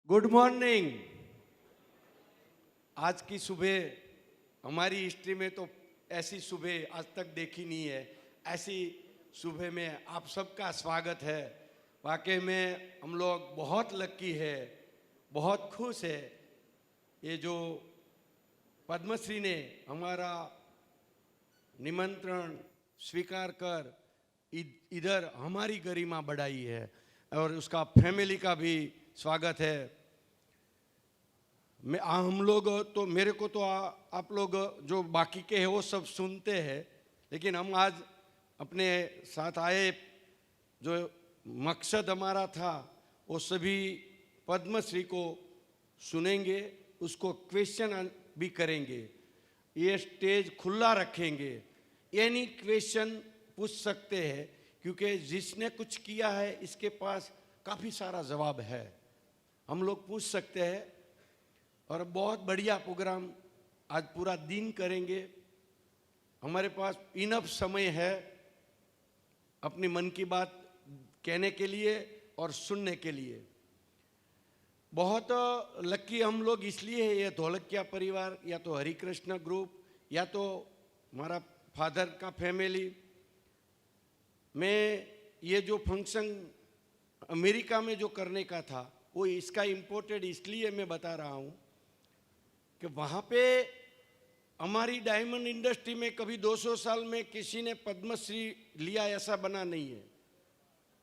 Good morning. आज की सुबह हमारी हिस्ट्री में तो ऐसी सुबह आज तक देखी नहीं है। ऐसी सुबह में आप सबका स्वागत है। वाकई में हम लोग बहुत लकी है, बहुत खुश है। ये जो पद्मश्री ने हमारा निमंत्रण स्वीकार कर इधर हमारी गरिमा बढ़ाई है और उसका फैमिली का भी स्वागत है। हम लोग तो मेरे को तो आप लोग जो बाकी के हैं वो सब सुनते हैं, लेकिन हम आज अपने साथ आए जो मकसद हमारा था वो सभी पद्मश्री को सुनेंगे, उसको क्वेश्चन भी करेंगे। ये स्टेज खुला रखेंगे, एनी क्वेश्चन पूछ सकते हैं क्योंकि जिसने कुछ किया है इसके पास काफ़ी सारा जवाब है। हम लोग पूछ सकते हैं और बहुत बढ़िया प्रोग्राम आज पूरा दिन करेंगे। हमारे पास इनफ समय है अपनी मन की बात कहने के लिए और सुनने के लिए। बहुत लकी हम लोग इसलिए है, ये धोलकिया परिवार या तो हरिकृष्ण ग्रुप या तो हमारा फादर का फैमिली में ये जो फंक्शन अमेरिका में जो करने का था वो इसका इम्पोर्टेड इसलिए मैं बता रहा हूँ कि वहाँ पे हमारी डायमंड इंडस्ट्री में कभी 200 साल में किसी ने पद्मश्री लिया ऐसा बना नहीं है।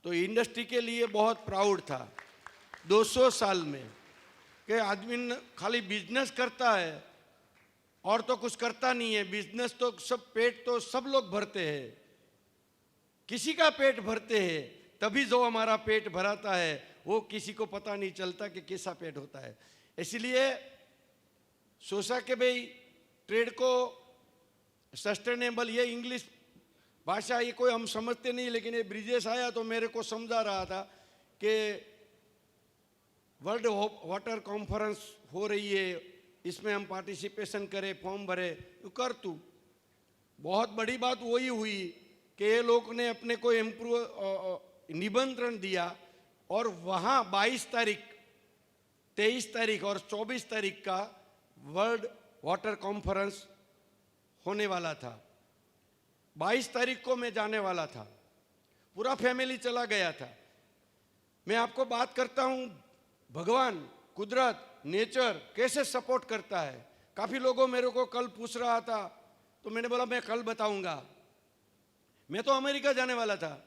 तो इंडस्ट्री के लिए बहुत प्राउड था 200 साल में कि आदमी खाली बिजनेस करता है और तो कुछ करता नहीं है। बिजनेस तो सब पेट तो सब लोग भरते हैं, किसी का पेट भरते हैं, तभी जो हमारा पेट भराता है वो किसी को पता नहीं चलता कि कैसा पेट होता है। इसलिए सोचा कि भाई ट्रेड को सस्टेनेबल, ये इंग्लिश भाषा ये कोई हम समझते नहीं, लेकिन ये ब्रिजेश आया तो मेरे को समझा रहा था कि वर्ल्ड वाटर कॉन्फ्रेंस हो रही है, इसमें हम पार्टिसिपेशन करें, फॉर्म भरे, तो कर तू। बहुत बड़ी बात वही हुई कि ये लोग ने अपने को निमंत्रण दिया और वहाँ 22 तारीख, 23 तारीख और 24 तारीख का वर्ल्ड वाटर कॉन्फ्रेंस होने वाला था। 22 तारीख को मैं जाने वाला था, पूरा फैमिली चला गया था। मैं आपको बात करता हूँ भगवान, कुदरत, नेचर कैसे सपोर्ट करता है। काफ़ी लोगों मेरे को कल पूछ रहा था तो मैंने बोला मैं कल बताऊंगा। मैं तो अमेरिका जाने वाला था,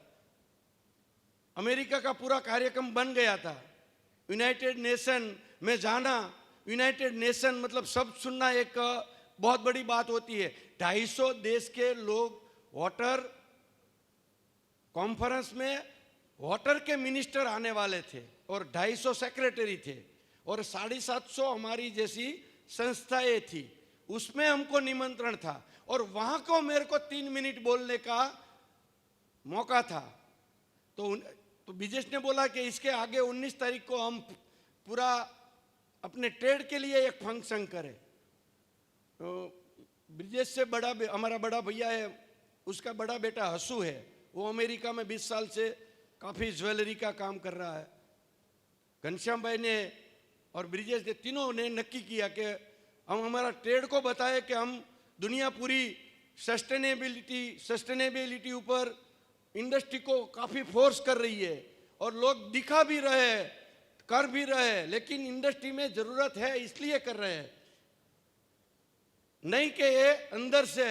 अमेरिका का पूरा कार्यक्रम बन गया था। यूनाइटेड नेशन में जाना, यूनाइटेड नेशन मतलब सब सुनना एक बहुत बड़ी बात होती है। 250 देश के लोग वाटर कॉन्फ्रेंस में वाटर के मिनिस्टर आने वाले थे और 250 सेक्रेटरी थे और 750 हमारी जैसी संस्थाएं थी, उसमें हमको निमंत्रण था और वहां को मेरे को 3 मिनट बोलने का मौका था। तो ब्रिजेश ने बोला कि इसके आगे 19 तारीख को हम पूरा अपने ट्रेड के लिए एक फंक्शन करें। तो ब्रिजेश से बड़ा हमारा बड़ा भैया है, उसका बड़ा बेटा हसू है, वो अमेरिका में 20 साल से काफ़ी ज्वेलरी का काम कर रहा है। घनश्याम भाई ने और ब्रिजेश ने तीनों ने नक्की किया कि हम हमारा ट्रेड को बताए कि हम दुनिया पूरी सस्टेनेबिलिटी ऊपर इंडस्ट्री को काफ़ी फोर्स कर रही है और लोग दिखा भी रहे हैं, कर भी रहे हैं, लेकिन इंडस्ट्री में ज़रूरत है इसलिए कर रहे हैं, नहीं कि ये अंदर से।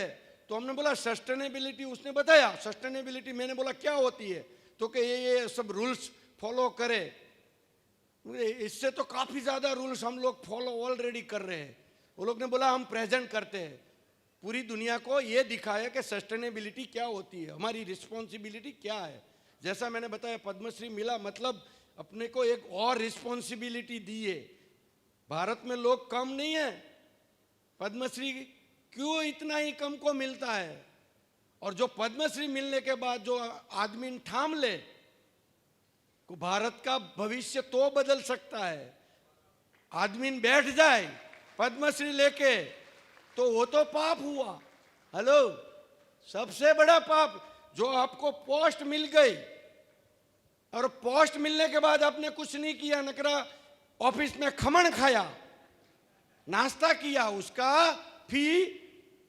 तो हमने बोला सस्टेनेबिलिटी, उसने बताया सस्टेनेबिलिटी। मैंने बोला क्या होती है, तो कि ये सब रूल्स फॉलो करे। इससे तो काफ़ी ज़्यादा रूल्स हम लोग फॉलो ऑलरेडी कर रहे हैं। वो लोग ने बोला हम प्रेजेंट करते हैं, पूरी दुनिया को ये दिखाया कि सस्टेनेबिलिटी क्या होती है, हमारी रिस्पॉन्सिबिलिटी क्या है। जैसा मैंने बताया पद्मश्री मिला मतलब अपने को एक और रिस्पॉन्सिबिलिटी दी है। भारत में लोग कम नहीं है, पद्मश्री क्यों इतना ही कम को मिलता है। और जो पद्मश्री मिलने के बाद जो आदमी ठाम ले को भारत का भविष्य तो बदल सकता है। आदमी बैठ जाए पद्मश्री लेके तो वो तो पाप हुआ। हेलो, सबसे बड़ा पाप जो आपको पोस्ट मिल गई और पोस्ट मिलने के बाद आपने कुछ नहीं किया, नकरा ऑफिस में खमण खाया, नाश्ता किया, उसका फी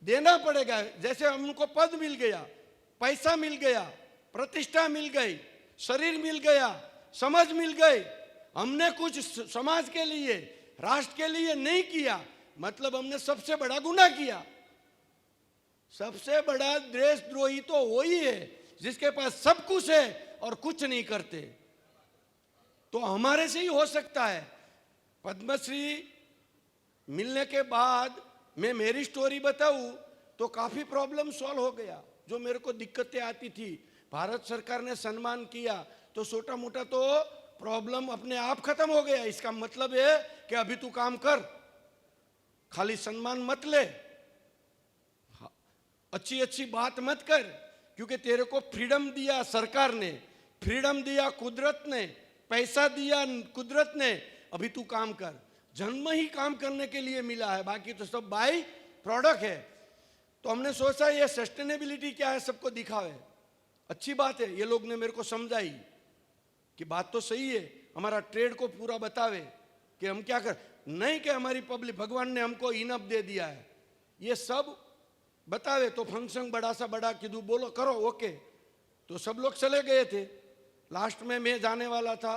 देना पड़ेगा। जैसे हमको पद मिल गया, पैसा मिल गया, प्रतिष्ठा मिल गई, शरीर मिल गया, समझ मिल गई, हमने कुछ समाज के लिए, राष्ट्र के लिए नहीं किया, मतलब हमने सबसे बड़ा गुनाह किया। सबसे बड़ा देशद्रोही तो वही है जिसके पास सब कुछ है और कुछ नहीं करते। तो हमारे से ही हो सकता है। पद्मश्री मिलने के बाद मैं मेरी स्टोरी बताऊं तो काफी प्रॉब्लम सॉल्व हो गया। जो मेरे को दिक्कतें आती थी, भारत सरकार ने सम्मान किया तो छोटा मोटा तो प्रॉब्लम अपने आप खत्म हो गया। इसका मतलब है कि अभी तू काम कर, खाली सम्मान मत ले, अच्छी अच्छी बात मत कर, क्योंकि तेरे को फ्रीडम दिया सरकार ने, फ्रीडम दिया कुदरत ने, पैसा दिया कुदरत ने, अभी तू काम कर। जन्म ही काम करने के लिए मिला है, बाकी तो सब बाय प्रोडक्ट है। तो हमने सोचा ये सस्टेनेबिलिटी क्या है सबको दिखावे, अच्छी बात है। ये लोग ने मेरे को समझाई कि बात तो सही है, हमारा ट्रेड को पूरा बतावे कि हम क्या कर, नहीं कि हमारी पब्लिक, भगवान ने हमको इनफ दे दिया है, ये सब बतावे। तो फंक्शन बड़ा सा बड़ा कीधु, बोलो करो ओके। तो सब लोग चले गए थे। लास्ट में मैं जाने वाला था।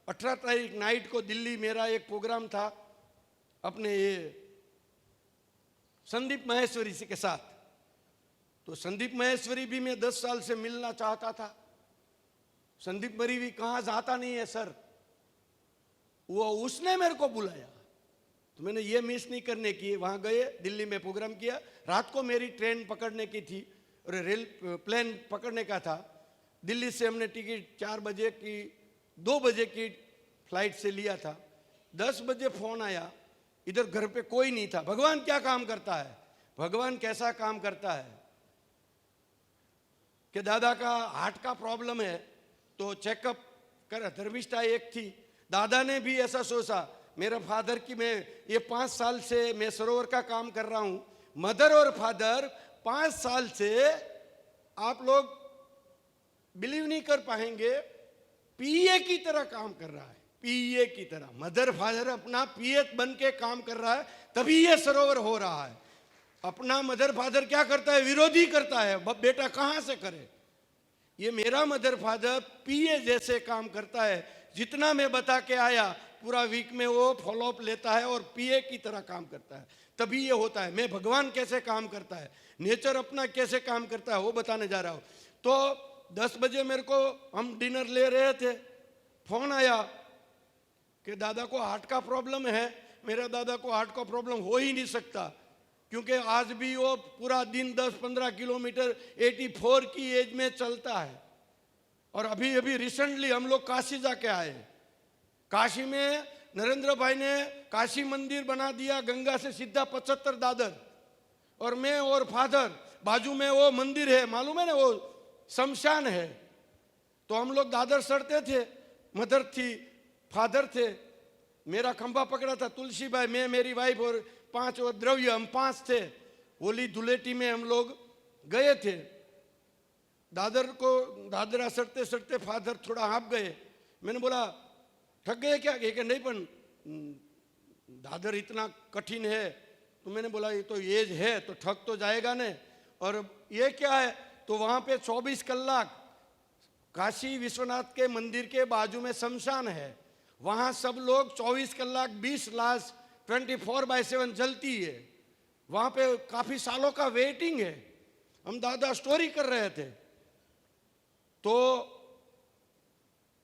18 तारीख नाइट को दिल्ली मेरा एक प्रोग्राम था अपने ये संदीप महेश्वरी जी के साथ। तो संदीप महेश्वरी भी मैं 10 साल से मिलना चाहता था। संदीप मरी भी कहाँ जाता नहीं है सर, वो उसने मेरे को बुलाया, तो मैंने ये मिस नहीं करने की, वहाँ गए, दिल्ली में प्रोग्राम किया। रात को मेरी ट्रेन पकड़ने की थी और प्लेन पकड़ने का था। दिल्ली से हमने टिकट 4 बजे की, 2 बजे की फ्लाइट से लिया था। 10 बजे फोन आया, इधर घर पे कोई नहीं था। भगवान क्या काम करता है, भगवान कैसा काम करता है कि दादा का हार्ट का प्रॉब्लम है तो चेकअप कर। धर्मिष्ठा एक थी, दादा ने भी ऐसा सोचा, मेरे फादर की, मैं ये 5 साल से मैं सरोवर का काम कर रहा हूं, मदर और फादर 5 साल से, आप लोग बिलीव नहीं कर पाएंगे, पीए की तरह काम कर रहा है, पीए की तरह। मदर फादर अपना पीए बन के काम कर रहा है, तभी ये सरोवर हो रहा है। अपना मदर फादर क्या करता है, विरोधी करता है, बेटा कहां से करे। ये मेरा मदर फादर पीए जैसे काम करता है। जितना मैं बता के आया पूरा वीक में वो फॉलोअप लेता है और पीए की तरह काम करता है, तभी ये होता है। मैं भगवान कैसे काम करता है, नेचर अपना कैसे काम करता है, वो बताने जा रहा हूं। तो 10 बजे मेरे को, हम डिनर ले रहे थे, फोन आया कि दादा को हार्ट का प्रॉब्लम है। मेरे दादा को हार्ट का प्रॉब्लम हो ही नहीं सकता, क्योंकि आज भी वो पूरा दिन 10-15 किलोमीटर 84 की एज में चलता है। और अभी अभी रिसेंटली हम लोग काशी जाके आए। काशी में नरेंद्र भाई ने काशी मंदिर बना दिया, गंगा से सीधा 75 दादर, और मैं और फादर, बाजू में वो मंदिर है, मालूम है ना, वो शमशान है। तो हम लोग दादर चढ़ते थे, मदर थी, फादर थे, मेरा खंभा पकड़ा था तुलसी भाई, मैं, मेरी वाइफ और 5 और द्रव्य, हम 5 थे। होली धुलेटी में हम लोग गए थे दादर को। दादरा सड़ते सड़ते फादर थोड़ा हाँप गए। मैंने बोला थक गए क्या, कि नहीं, पर दादर इतना कठिन है। तो मैंने बोला ये तो एज है तो थक तो जाएगा ने, और ये क्या है, तो वहाँ पे 24 कलाक काशी विश्वनाथ के मंदिर के बाजू में शमशान है, वहाँ सब लोग 24 कलाक 20 लाश 24/7 जलती है। वहाँ पे काफी सालों का वेटिंग है। हम दादा स्टोरी कर रहे थे तो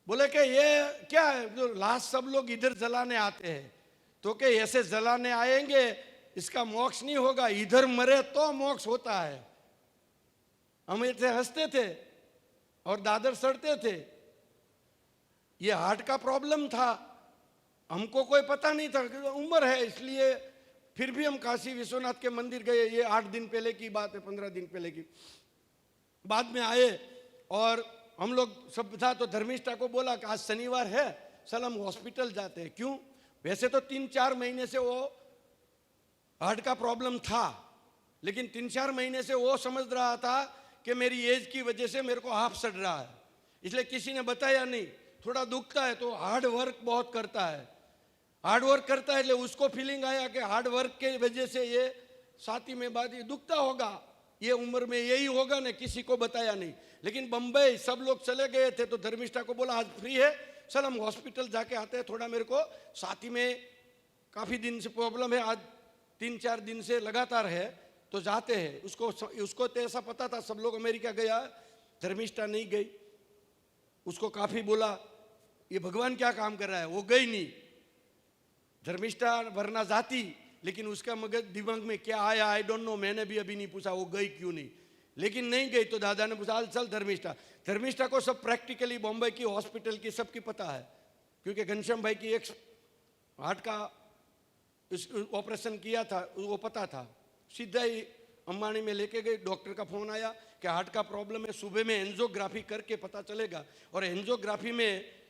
बोले कि ये क्या है, जो लाश सब लोग इधर जलाने आते हैं, तो कि ऐसे जलाने आएंगे इसका मोक्ष नहीं होगा, इधर मरे तो मोक्ष होता है। हम ऐसे हंसते थे और दादर सड़ते थे। ये हार्ट का प्रॉब्लम था, हमको कोई पता नहीं था, उम्र है इसलिए। फिर भी हम काशी विश्वनाथ के मंदिर गए। ये 8 दिन पहले की बात है, 15 दिन पहले की। बाद में आए और हम लोग सब था, तो धर्मिष्ठा को बोला कि आज शनिवार है, चल हम हॉस्पिटल जाते हैं। क्यों, वैसे तो 3-4 महीने से वो हार्ट का प्रॉब्लम था, लेकिन 3-4 महीने से वो समझ रहा था कि मेरी एज की वजह से मेरे को हाफ सड़ रहा है, इसलिए किसी ने बताया नहीं। थोड़ा दुखता है तो हार्ड वर्क बहुत करता है। हार्ड वर्क करता है, उसको फीलिंग आया कि हार्ड वर्क के वजह से ये छाती में बात दुखता होगा, ये उम्र में यही होगा ना, किसी को बताया नहीं। लेकिन बम्बई सब लोग चले गए थे, तो धर्मिष्ठा को बोला आज फ्री है, चल हम हॉस्पिटल जाके आते हैं, थोड़ा मेरे को छाती में काफ़ी दिन से प्रॉब्लम है, आज 3-4 दिन से लगातार है, तो जाते हैं। उसको तो ऐसा पता था, सब लोग अमेरिका गया, धर्मिष्ठा नहीं गई। उसको काफ़ी बोला ये भगवान क्या काम कर रहा है, वो गई नहीं। धर्मिष्ठा वरना जाती, लेकिन उसका मगज दिमाग में क्या आया आई डोंट नो, मैंने भी अभी नहीं पूछा वो गई क्यों नहीं, लेकिन नहीं गई। तो दादा ने पूछा चल धर्मिष्ठा को सब प्रैक्टिकली बॉम्बे की हॉस्पिटल की सबकी पता है, क्योंकि घनश्याम भाई की एक हार्ट का ऑपरेशन किया था, वो पता था। सीधा ही अंबानी में लेके गए, डॉक्टर का फोन आया कि हार्ट का प्रॉब्लम है, सुबह में एंजियोग्राफी करके पता चलेगा। और एंजियोग्राफी में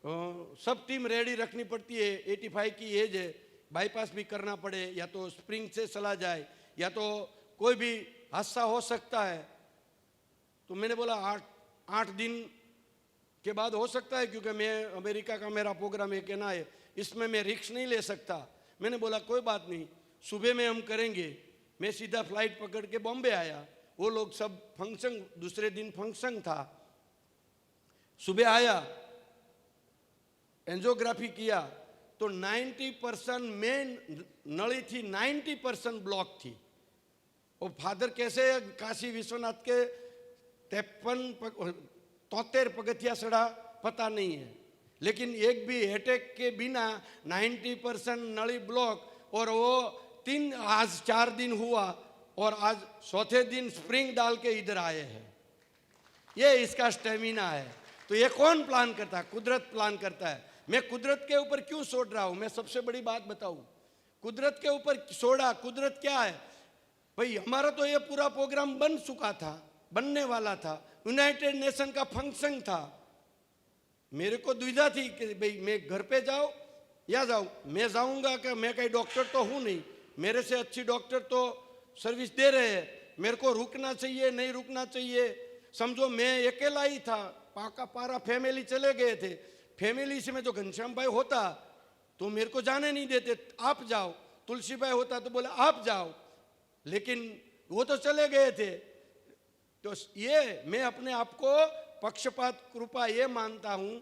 सब टीम रेडी रखनी पड़ती है, 85 की एज है, बाईपास भी करना पड़े, या तो स्प्रिंग से चला जाए, या तो कोई भी हादसा हो सकता है। तो मैंने बोला 8 दिन के बाद हो सकता है, क्योंकि मैं अमेरिका का मेरा प्रोग्राम है कहना है, इसमें मैं रिस्क नहीं ले सकता। मैंने बोला कोई बात नहीं, सुबह में हम करेंगे। मैं सीधा फ्लाइट पकड़ के बॉम्बे आया, वो लोग सब फंक्शन, दूसरे दिन फंक्शन था। सुबह आया, एंजियोग्राफी किया, तो 90% मेन नली थी, 90% ब्लॉक थी। और फादर कैसे काशी विश्वनाथ के 73 पगथिया सड़ा पता नहीं है, लेकिन एक भी अटैक के बिना 90% नली ब्लॉक। और वो आज 4 दिन हुआ, और आज चौथे दिन स्प्रिंग डाल के इधर आए हैं। ये इसका स्टेमिना है। तो ये कौन प्लान करता है? कुदरत प्लान करता है। मैं कुदरत के ऊपर क्यों छोड़ रहा हूं? मैं सबसे बड़ी बात बताऊं, कुदरत के ऊपर छोड़ा। कुदरत क्या है भाई? हमारा तो ये पूरा प्रोग्राम बन चुका था, बनने वाला था, यूनाइटेड नेशन का फंक्शन था। मेरे को दुविधा थी कि भाई मैं घर पे जाऊं या जाऊं। मैं जाऊंगा कि मैं कहीं डॉक्टर तो हूं नहीं, मेरे से अच्छी डॉक्टर तो सर्विस दे रहे हैं, मेरे को रुकना चाहिए नहीं रुकना चाहिए। समझो मैं अकेला ही था, पारा फैमिली चले गए थे। फैमिली से में जो घनश्याम भाई होता तो मेरे को जाने नहीं देते, आप जाओ। तुलसी भाई होता तो बोले आप जाओ, लेकिन वो तो चले गए थे। तो ये मैं अपने आप को पक्षपात कृपा ये मानता हूं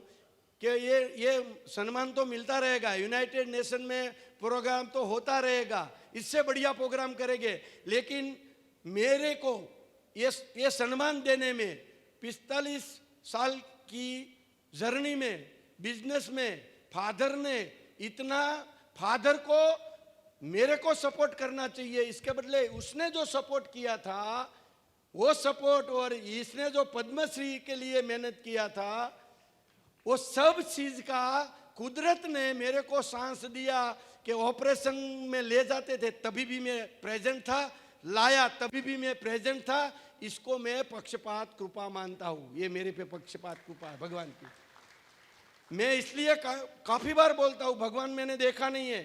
कि ये सम्मान तो मिलता रहेगा, यूनाइटेड नेशन में प्रोग्राम तो होता रहेगा, इससे बढ़िया प्रोग्राम करेंगे। लेकिन मेरे को ये सम्मान देने में 45 साल की जर्नी में, बिजनेस में फादर ने इतना, फादर को मेरे को सपोर्ट करना चाहिए, इसके बदले उसने जो सपोर्ट किया था वो सपोर्ट, और इसने जो पद्मश्री के लिए मेहनत किया था, वो सब चीज का कुदरत ने मेरे को सांस दिया कि ऑपरेशन में ले जाते थे तभी भी मैं प्रेजेंट था, लाया तभी भी मैं प्रेजेंट था। इसको मैं पक्षपात कृपा मानता हूं। ये मेरे पे पक्षपात कृपा है भगवान की। मैं इसलिए काफी बार बोलता हूं भगवान मैंने देखा नहीं है,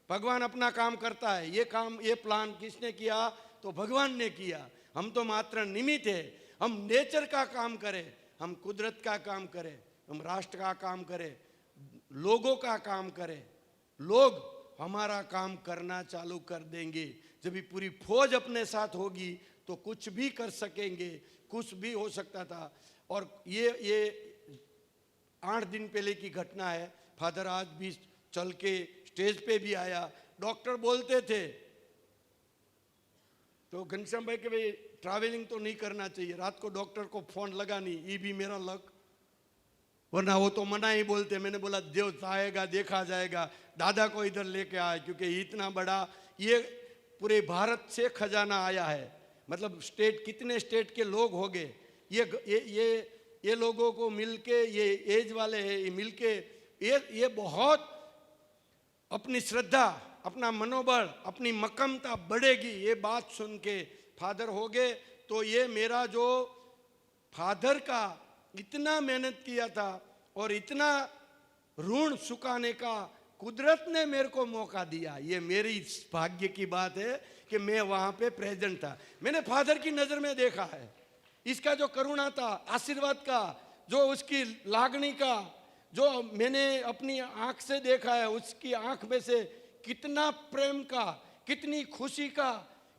भगवान अपना काम करता है। ये काम, ये प्लान किसने किया? तो भगवान ने किया। हम तो मात्र निमित्त है। हम नेचर का काम करें, हम कुदरत का काम करें, हम राष्ट्र का काम करें, लोगों का काम करें। लोग हमारा काम करना चालू कर देंगे। जब भी पूरी फौज अपने साथ होगी तो कुछ भी कर सकेंगे, कुछ भी हो सकता था। और ये 8 दिन पहले की घटना है। फादर आज भी चल के स्टेज पे भी आया। डॉक्टर बोलते थे तो घनश्याम भाई के भाई ट्रैवलिंग तो नहीं करना चाहिए, रात को डॉक्टर को फोन लगा नहीं, ये भी मेरा लक, वरना वो तो मना ही बोलते। मैंने बोला देव चाहेगा देखा जाएगा, दादा को इधर लेके आए, क्योंकि इतना बड़ा ये पूरे भारत से खजाना आया है। मतलब स्टेट, कितने स्टेट के लोग हो गए, ये लोगों को मिलके, ये एज वाले हैं, ये मिलके ये बहुत अपनी श्रद्धा, अपना मनोबल, अपनी मक्कमता बढ़ेगी। ये बात सुन के फादर हो गए। तो ये मेरा जो फादर का इतना मेहनत किया था और इतना ऋण चुकाने का कुदरत ने मेरे को मौका दिया, ये मेरी भाग्य की बात है कि मैं वहां पे प्रेजेंट था। मैंने फादर की नजर में देखा है इसका जो करुणा था, आशीर्वाद का, जो उसकी लागणी का, जो मैंने अपनी आंख से देखा है, उसकी आंख में से कितना प्रेम का, कितनी खुशी का,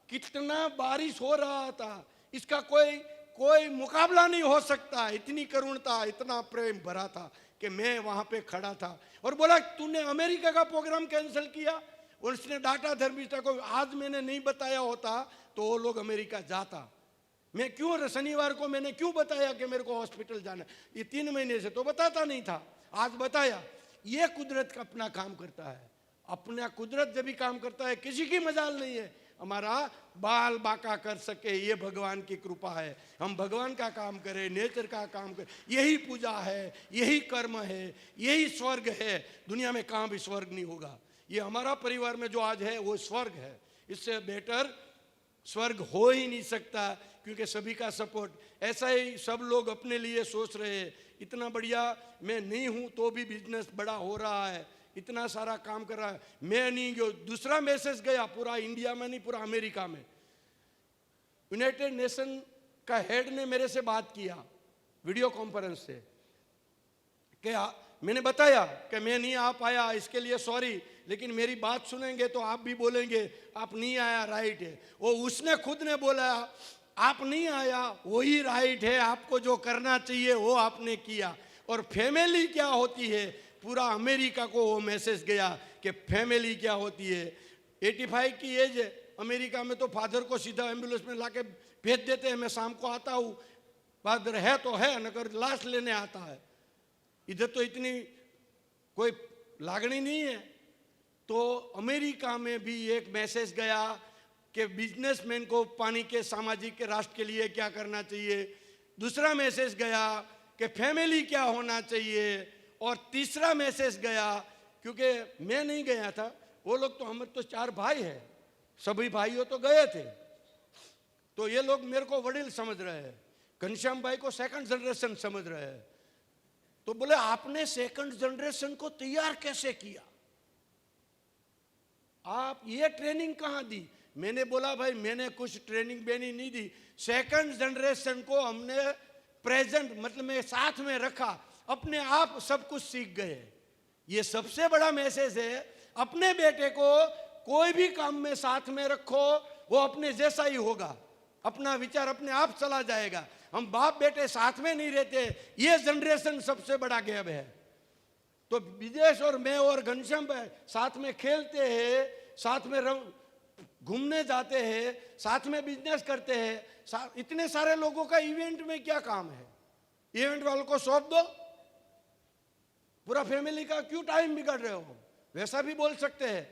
कितना बारिश हो रहा था, इसका कोई कोई मुकाबला नहीं हो सकता। इतनी करुणता, इतना प्रेम भरा था कि मैं वहां पे खड़ा था और बोला तूने अमेरिका का प्रोग्राम कैंसिल किया। और उसने डांटा धर्मिष्ठा को, आज मैंने नहीं बताया होता तो वो लोग अमेरिका जाता। मैं क्यों शनिवार को मैंने क्यों बताया कि मेरे को हॉस्पिटल जाना है? ये 3 महीने से तो बताता नहीं था, आज बताया। ये कुदरत का अपना काम करता है। अपना कुदरत जब भी काम करता है, किसी की मजाल नहीं है। हमारा बाल बाका कर सके, ये भगवान की कृपा है। हम भगवान का काम करें, नेचर का काम करें, यही पूजा है, यही कर्म है, यही स्वर्ग है। दुनिया में कहाँ भी स्वर्ग नहीं होगा। ये हमारा परिवार में जो आज है वो स्वर्ग है। इससे बेटर स्वर्ग हो ही नहीं सकता, क्योंकि सभी का सपोर्ट। ऐसा ही सब लोग अपने लिए सोच रहे हैं, इतना बढ़िया मैं नहीं हूं तो भी बिजनेस बड़ा हो रहा है, इतना सारा काम कर रहा है, मैं नहीं गया। दूसरा मैसेज गया पूरा इंडिया में नहीं, पूरा अमेरिका में। यूनाइटेड नेशन का हेड ने मेरे से बात किया वीडियो कॉन्फ्रेंस से कि मैंने बताया कि मैं नहीं आ पाया, इसके लिए सॉरी, लेकिन मेरी बात सुनेंगे तो आप भी बोलेंगे आप नहीं आया राइट है। वो उसने खुद ने बोला आप नहीं आया वही राइट है, आपको जो करना चाहिए वो आपने किया। और फैमिली क्या होती है, पूरा अमेरिका को वो मैसेज गया कि फैमिली क्या होती है। 85 की एज है, अमेरिका में तो फादर को सीधा एम्बुलेंस में लाके भेज देते हैं, मैं शाम को आता हूँ, फादर है तो है, नगर लाश लेने आता है। इधर तो इतनी कोई लागणी नहीं है। तो अमेरिका में भी एक मैसेज गया कि बिजनेसमैन को पानी के सामाजिक के राष्ट्र के लिए क्या करना चाहिए। दूसरा मैसेज गया कि फैमिली क्या होना चाहिए। और तीसरा मैसेज गया, क्योंकि मैं नहीं गया था, वो लोग तो हम तो 4 भाई हैं, सभी भाइयों तो गए थे, तो ये लोग मेरे को वडील समझ रहे हैं, घनश्याम भाई को सेकंड जनरेशन समझ रहे हैं। तो बोले आपने सेकंड जनरेशन को तैयार कैसे किया, आप ये ट्रेनिंग कहाँ दी? मैंने बोला भाई मैंने कुछ ट्रेनिंग बेनी नहीं दी, सेकंड जनरेशन को हमने प्रेजेंट मतलब में साथ में रखा, अपने आप सब कुछ सीख गए। ये सबसे बड़ा मैसेज है। अपने बेटे को कोई भी काम में साथ में रखो, वो अपने जैसा ही होगा, अपना विचार अपने आप चला जाएगा। हम बाप बेटे साथ में नहीं रहते, ये जनरेशन सबसे बड़ा गैप है। तो विदेश और मैं और घनश्याम भाई साथ में खेलते हैं, साथ में घूमने जाते हैं, साथ में बिजनेस करते हैं। इतने सारे लोगों का इवेंट में क्या काम है? इवेंट वालों को सौंप दो, पूरा फैमिली का क्यों टाइम बिगाड़ रहे हो? वैसा भी बोल सकते हैं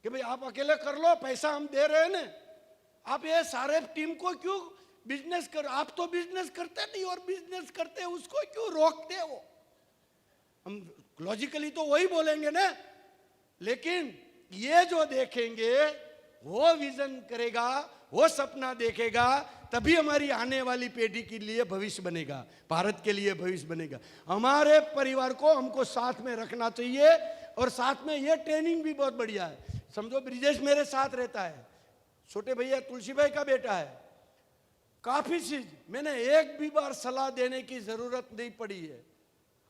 कि भाई आप अकेले कर लो, पैसा हम दे रहे हैं ना, आप ये सारे टीम को क्यों बिजनेस कर, आप तो बिजनेस करते नहीं और बिजनेस करते उसको क्यों रोकते हो? हम लॉजिकली तो वही बोलेंगे ना, लेकिन ये जो देखेंगे वो विजन करेगा, वो सपना देखेगा, तभी हमारी आने वाली पीढ़ी के लिए भविष्य बनेगा, भारत के लिए भविष्य बनेगा। हमारे परिवार को हमको साथ में रखना चाहिए। और साथ में ये ट्रेनिंग भी बहुत बढ़िया है। समझो ब्रिजेश मेरे साथ रहता है, छोटे भैया तुलसी भाई का बेटा है, काफी चीज मैंने एक भी बार सलाह देने की जरूरत नहीं पड़ी है।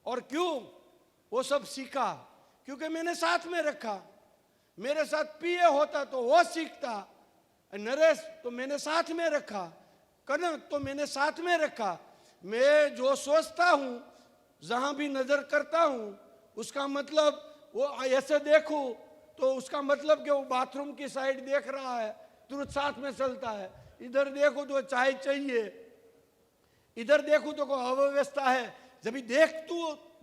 और क्यों वो सब सीखा? क्योंकि मैंने साथ में रखा। मेरे साथ पीए होता तो वो सीखता, नरेश तो मैंने साथ में रखा, कनक तो मैंने साथ में रखा। मैं जो सोचता हूं, जहां भी नजर करता हूं, उसका मतलब वो ऐसे देखूं तो उसका मतलब कि वो बाथरूम की साइड देख रहा है, तुरंत साथ में चलता है। इधर देखो तो चाय चाहिए, इधर देखो तो कोई अव्यवस्था है, जब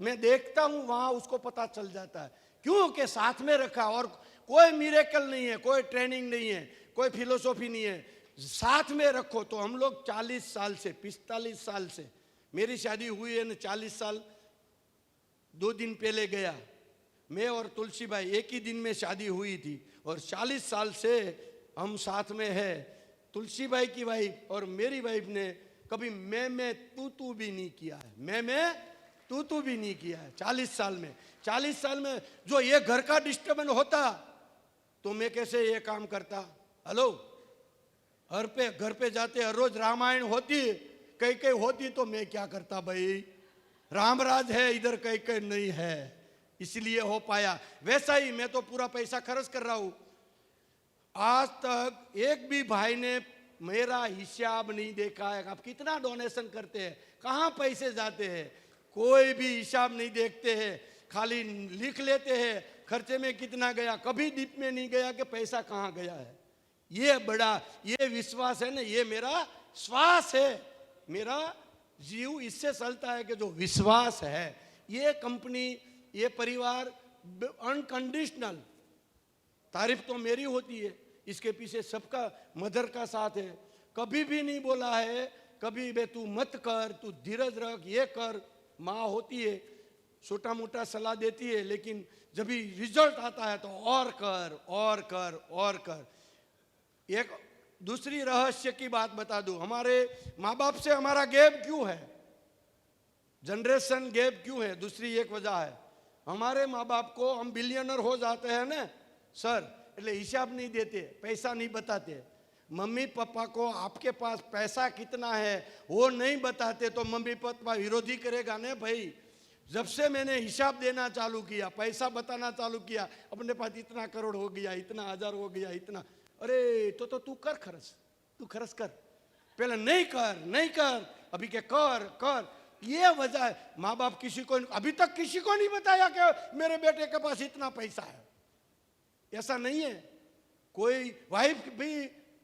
मैं देखता हूं वहां उसको पता चल जाता है, क्योंकि साथ में रखा। और कोई मिरेकल नहीं है, कोई ट्रेनिंग नहीं है, कोई फिलोसॉफी नहीं है, साथ में रखो। तो हम लोग 40 साल से 45 साल से, मेरी शादी हुई है ना 40 साल 2 दिन पहले गया, मैं और तुलसी भाई एक ही दिन में शादी हुई थी, और 40 साल से हम साथ में है। तुलसी भाई की वाइफ और मेरी वाइफ ने कभी मैं तू भी नहीं किया है, मैं तू भी नहीं किया है 40 साल में। 40 साल में जो ये घर का डिस्टर्बेंस होता तो मैं कैसे ये काम करता? हेलो, घर पे जाते हर रोज रामायण होती, कहीं होती तो मैं क्या करता भाई? रामराज है, इधर कहीं कहीं नहीं है, इसलिए हो पाया। वैसा ही मैं तो पूरा पैसा खर्च कर रहा हूं। आज तक एक भी भाई ने मेरा हिसाब नहीं देखा है, आप कितना डोनेशन करते हैं, कहाँ पैसे जाते हैं, कोई भी हिसाब नहीं देखते हैं, खाली लिख लेते हैं खर्चे में कितना गया, कभी डीप में नहीं गया कि पैसा कहाँ गया है। ये बड़ा, ये विश्वास है ना, ये मेरा श्वास है, मेरा जीव इससे चलता है कि जो विश्वास है। ये कंपनी, ये परिवार अनकंडीशनल, तारीफ तो मेरी होती है, इसके पीछे सबका मदर का साथ है। कभी भी नहीं बोला है कभी बे तू मत कर, तू धीरज रख, ये कर। माँ होती है, छोटा मोटा सलाह देती है, लेकिन जब भी रिजल्ट आता है तो और कर और कर और कर। एक दूसरी रहस्य की बात बता दूं, हमारे माँ बाप से हमारा गैप क्यों है, जनरेशन गैप क्यों है? दूसरी एक वजह है, हमारे माँ बाप को हम बिलियनर हो जाते हैं ना सर, એટલે हिसाब नहीं देते, पैसा नहीं बताते। मम्मी पापा को आपके पास पैसा कितना है वो नहीं बताते तो मम्मी पापा विरोधी करेगा ना भाई। जब से मैंने हिसाब देना चालू किया, पैसा बताना चालू किया, अपने पास इतना करोड़ हो गया, इतना हजार हो गया, इतना, अरे तो तू कर खर्च, तू खर्च कर, पहले नहीं कर नहीं कर, अभी के कर कर। ये वजह है, माँ बाप किसी को अभी तक किसी को नहीं बताया कि मेरे बेटे के पास इतना पैसा है। ऐसा नहीं है, कोई वाइफ भी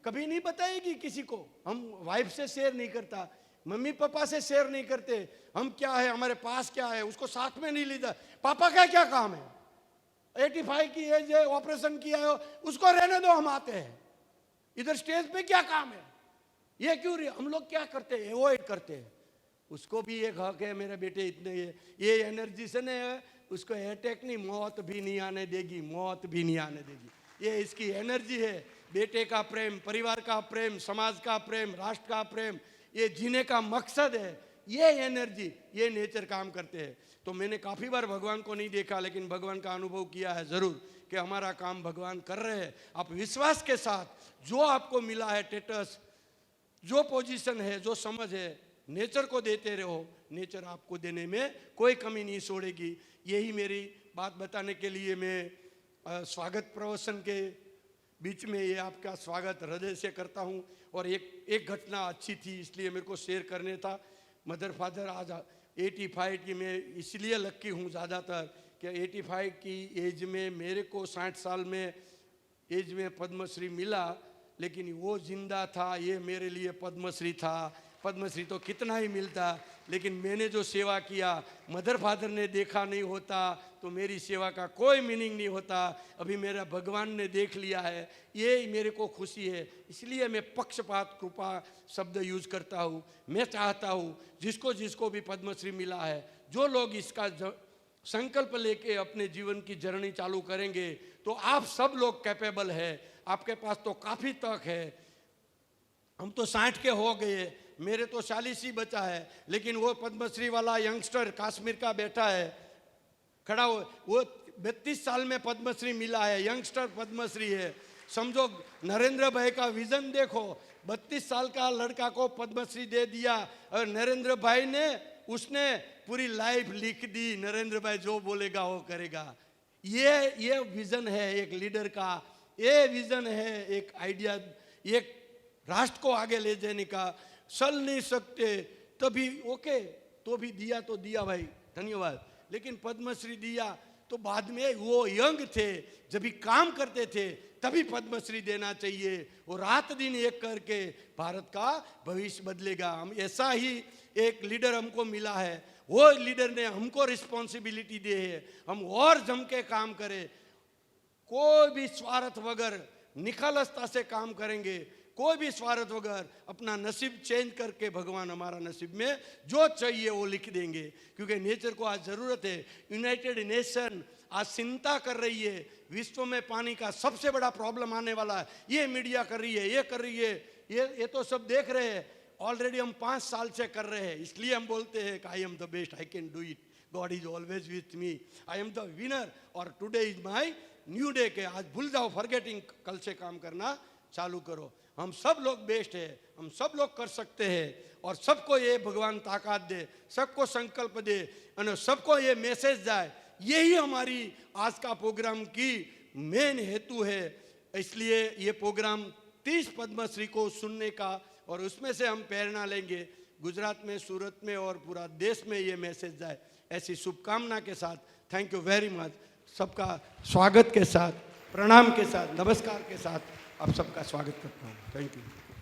कभी नहीं बताएगी किसी को, हम वाइफ से शेयर नहीं करता, मम्मी पापा से शेयर नहीं करते, हम क्या है, हमारे पास क्या है उसको साथ में नहीं लेता। पापा का क्या काम है, 85 की एज है, ऑपरेशन किया है, उसको रहने दो, हम आते हैं। इधर स्टेज पे क्या काम है, ये क्यों रही, हम लोग क्या करते हैं, अवॉइड करते हैं। उसको भी एक हक है, मेरे बेटे इतने ये एनर्जी से ने उसको अटैक नहीं, मौत भी नहीं आने देगी, मौत भी नहीं आने देगी। ये इसकी एनर्जी है, बेटे का प्रेम, परिवार का प्रेम, समाज का प्रेम, राष्ट्र का प्रेम, ये जीने का मकसद है। ये एनर्जी, ये नेचर काम करते हैं। तो मैंने काफ़ी बार भगवान को नहीं देखा, लेकिन भगवान का अनुभव किया है ज़रूर कि हमारा काम भगवान कर रहे हैं। आप विश्वास के साथ जो आपको मिला है स्टेटस, जो पोजीशन है, जो समझ है, नेचर को देते रहो, नेचर आपको देने में कोई कमी नहीं छोड़ेगी। यही मेरी बात बताने के लिए मैं स्वागत प्रवचन के बीच में ये आपका स्वागत हृदय से करता हूँ। और एक घटना अच्छी थी इसलिए मेरे को शेयर करने था। मदर फादर आज 85 की, मैं इसलिए लक्की हूँ ज़्यादातर कि 85 की एज में मेरे को 60 साल में एज में पद्मश्री मिला, लेकिन वो जिंदा था, ये मेरे लिए पद्मश्री था। पद्मश्री तो कितना ही मिलता, लेकिन मैंने जो सेवा किया, मदर फादर ने देखा नहीं होता तो मेरी सेवा का कोई मीनिंग नहीं होता। अभी मेरा भगवान ने देख लिया है, ये मेरे को खुशी है। इसलिए मैं पक्षपात कृपा शब्द यूज करता हूँ। मैं चाहता हूँ जिसको जिसको भी पद्मश्री मिला है, जो लोग इसका संकल्प लेके अपने जीवन की जर्नी चालू करेंगे तो आप सब लोग कैपेबल है। आपके पास तो काफ़ी तक है। हम तो 60 के हो गए, मेरे तो 40 ही बचा है, लेकिन वो पद्मश्री वाला यंगस्टर कश्मीर का बैठा है, खड़ा हो, वो 32 साल में पद्मश्री मिला है, यंगस्टर पद्मश्री है। समझो नरेंद्र भाई का विजन देखो, 32 साल का लड़का को पद्मश्री दे दिया और नरेंद्र भाई ने उसने पूरी लाइफ लिख दी। नरेंद्र भाई जो बोलेगा वो करेगा। ये विजन है एक लीडर का, ये विजन है एक आइडिया, एक राष्ट्र को आगे ले जाने का। चल नहीं सकते तभी ओके, तो भी दिया तो दिया भाई, धन्यवाद। लेकिन पद्मश्री दिया तो बाद में वो यंग थे, जब भी काम करते थे तभी पद्मश्री देना चाहिए। वो रात दिन एक करके भारत का भविष्य बदलेगा। हम ऐसा ही एक लीडर हमको मिला है, वो लीडर ने हमको रिस्पॉन्सिबिलिटी दी है, हम और जम के काम करें, कोई भी स्वार्थ वगैर निखालसता से काम करेंगे, कोई भी स्वार्थ वगैर अपना नसीब चेंज करके भगवान हमारा नसीब में जो चाहिए वो लिख देंगे। क्योंकि नेचर को आज ज़रूरत है। यूनाइटेड नेशन आज चिंता कर रही है, विश्व में पानी का सबसे बड़ा प्रॉब्लम आने वाला है, ये मीडिया कर रही है, ये कर रही है, ये तो सब देख रहे हैं। ऑलरेडी हम 5 साल से कर रहे हैं, इसलिए हम बोलते हैं कि I am the best, I can do it, God is always with me, I am the winner और today is my new day. के आज भूल जाओ फॉरगेटिंग, कल से काम करना चालू करो। हम सब लोग बेस्ट है, हम सब लोग कर सकते हैं और सबको ये भगवान ताकत दे, सबको संकल्प दे और सबको ये मैसेज जाए। यही हमारी आज का प्रोग्राम की मेन हेतु है। इसलिए ये प्रोग्राम 30 पद्मश्री को सुनने का और उसमें से हम प्रेरणा लेंगे, गुजरात में, सूरत में और पूरा देश में ये मैसेज जाए, ऐसी शुभकामना के साथ थैंक यू वेरी मच। सबका स्वागत के साथ, प्रणाम के साथ, नमस्कार के साथ आप सबका स्वागत करता हूँ। Thank you.